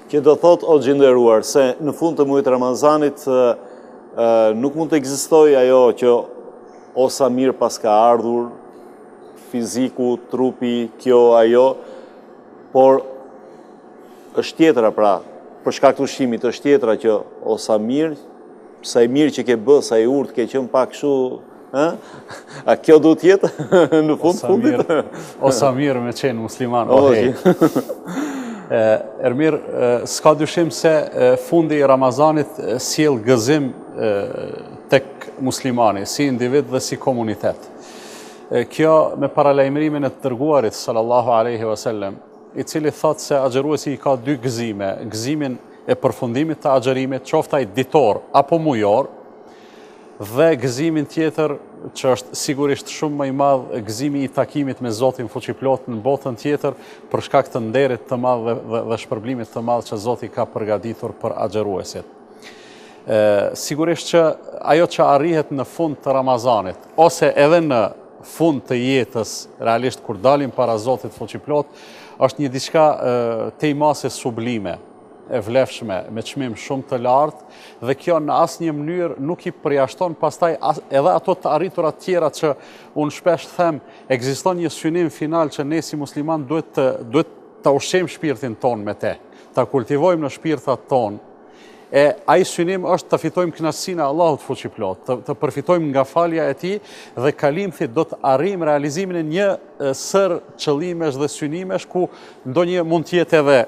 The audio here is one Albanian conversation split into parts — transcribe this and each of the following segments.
Që do thot, o gjinderuar, se në fund të muajit Ramazanit nuk mund të ekzistojë ajo që o sa mirë pas ka ardhur, fiziku, trupi, kjo, ajo, por është tjetra pra, për shkak të ushqimit është tjetra që o sa mirë që ke bë, sa i urtë ke qenë pak kështu, a kjo duhet jetë në fundit? O sa mirë me qenë musliman, Ermir, s'ka dyshim se fundi i Ramazanit sjell gëzim tek muslimani, si individ dhe si komunitet. Kjo me paralajmërimin e të dërguarit sallallahu alaihi wasallam, i cili thot se agjeruesi i ka dy gëzime, gëzimin e përfundimit të agjerimit, qoftaj ditor apo mujor, dhe gëzimin tjetër që është sigurisht shumë më i madh, gëzimi i takimit me Zotin fuqiplot në botën tjetër për shkak të nderit të madh dhe shpërblimit të madh që Zoti ka përgatitur për agjeruesit. Sigurisht që ajo që arrihet në fund të Ramazanit, ose edhe në fund të jetës, realisht kur dalim para Zotit fuqiplot, është një diçka tejmase sublime, e vlefshme, me çmim shumë të lartë, dhe kjo në asnjë mënyrë nuk i përjashton pastaj edhe ato të arriturat tjera që unë shpesh them, ekziston një synim final që ne si musliman duhet ta ushqejmë shpirtin ton me te, ta kultivojmë në shpirtat ton. E ai synim është të fitojmë kënaqësinë e Allahut fuqiplot, të përfitojmë nga falja e tij dhe kalimthi do të arrijmë realizimin e një sër qëllimesh dhe synimesh ku ndonjë mund të jetë edhe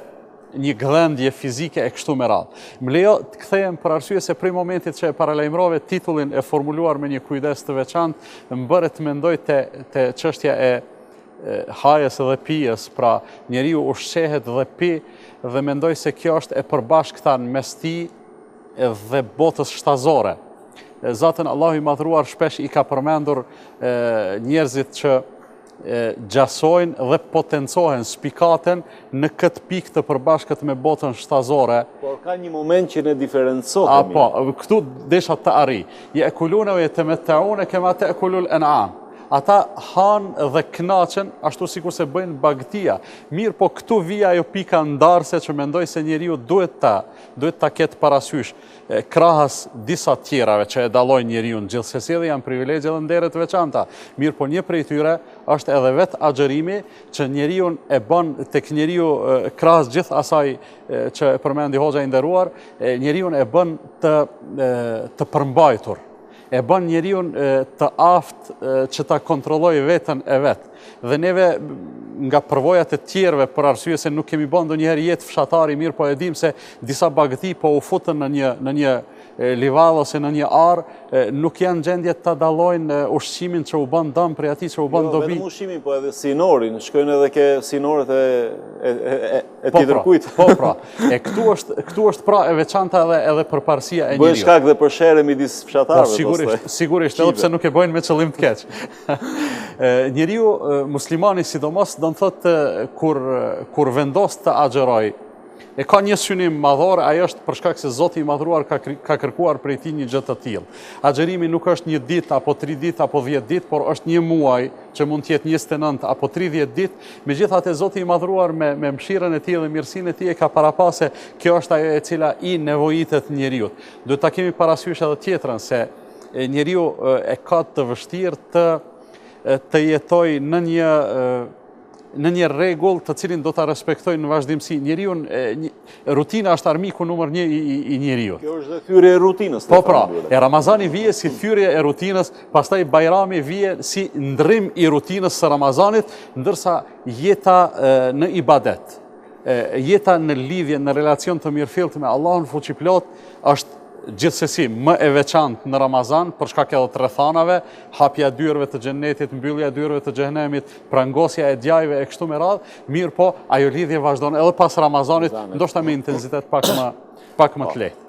një gdhendje fizike e kështu me radhë. Më lejo të kthehem për arsye se prej momentit që e paralajmërove titullin e formuluar me një kujdes të veçantë, më bëre të mendoj te çështja e hajes dhe pijes, pra njeriu ushqehet dhe pi, dhe mendoj se kjo është e përbashkëta në mes tij dhe botës shtazore. Zotën Allahu i madhruar shpesh i ka përmendur njerëzit që gjasojnë dhe potencohen, spikaten në këtë pikë të përbashkët me botën shtazore. Por ka një moment që ne diferencohemi. Po, këtu desha të arri. Yekuluna wa yatamatta'una kama ta'kulul an'am. Ata hanë dhe knaqen, ashtu sikur se bëjnë bagtia. Mirë, po këtu vija ajo pika ndarse që mendoj se njeriu duhet ta ketë parasysh. Krahas disa tjerave që e dallojnë njeriu, gjithsesi edhe janë privilegje dhe ndere të veçanta. Mirë, po një prej tyre është edhe vetë agjerimi që njeriu e bën tek njeriu krahas gjithë asaj që përmendi hoxha i nderuar, njeriu e bën të përmbajtur. E bën njeriu të aftë që ta kontrollojë veten e vet. Dhe neve nga përvojat e tjerëve, për arsye se nuk kemi bën ndonjëherë jetë fshatari, mirë, po e dim se disa bagëti po u futën në një livadë ose në një arë, nuk janë gjendje të dallojnë ushqimin që u bën dëm prej atij që u bën dobi. Jo vetëm ushqimin, po edhe sinorin, shkojnë edhe ke sinoret e tjetër kujt. Po pra, këtu është pra e veçanta edhe përparësia e njeriu. Bëjnë shkak dhe për shere midis fshatarëve. Sigurisht, edhe pse nuk e bëjnë me qëllim të keq. Njeriu muslimani sidomos do të thotë kur vendos të agjeroj, e ka një synim madhor, ajo është për shkak se Zoti i madhruar ka kërkuar prej tij një gjë të tillë. Agjerimi nuk është një ditë apo 3 ditë apo 10 ditë, por është një muaj që mund të jetë 29 apo 30 ditë. Megjithatë Zoti i madhruar me mëshirën e tij dhe mirësinë e tij e ka parapase kjo është ajo e cila i nevojitet njeriu. Duhet ta kemi parasysh edhe tjetrën se njeriu e ka të vështirë të jetojë në një rregull të cilin do ta respektojë në vazhdimsi. Njeriu rutina është armiku numër 1 i njeriu. Kjo është dhe thyrje e rutinës. Po pra, e Ramazani vije si thyrje e rutinës, pastaj Bajrami vije si ndrim i rutinës së Ramazanit, ndërsa jeta në ibadet, jeta në lidhje, në relacion të mirëfillt me Allahun fuqiplot është gjithsesi më e veçantë në Ramazan për shkak edhe të rrethanave, hapja e dyerve të xhennetit, mbyllja e dyerve të xhenemit, prangosja e djajve e kështu me radhë. Mirë, po ajo lidhje vazhdon edhe pas Ramazanit, ndoshta me intensitet pak më të lehtë.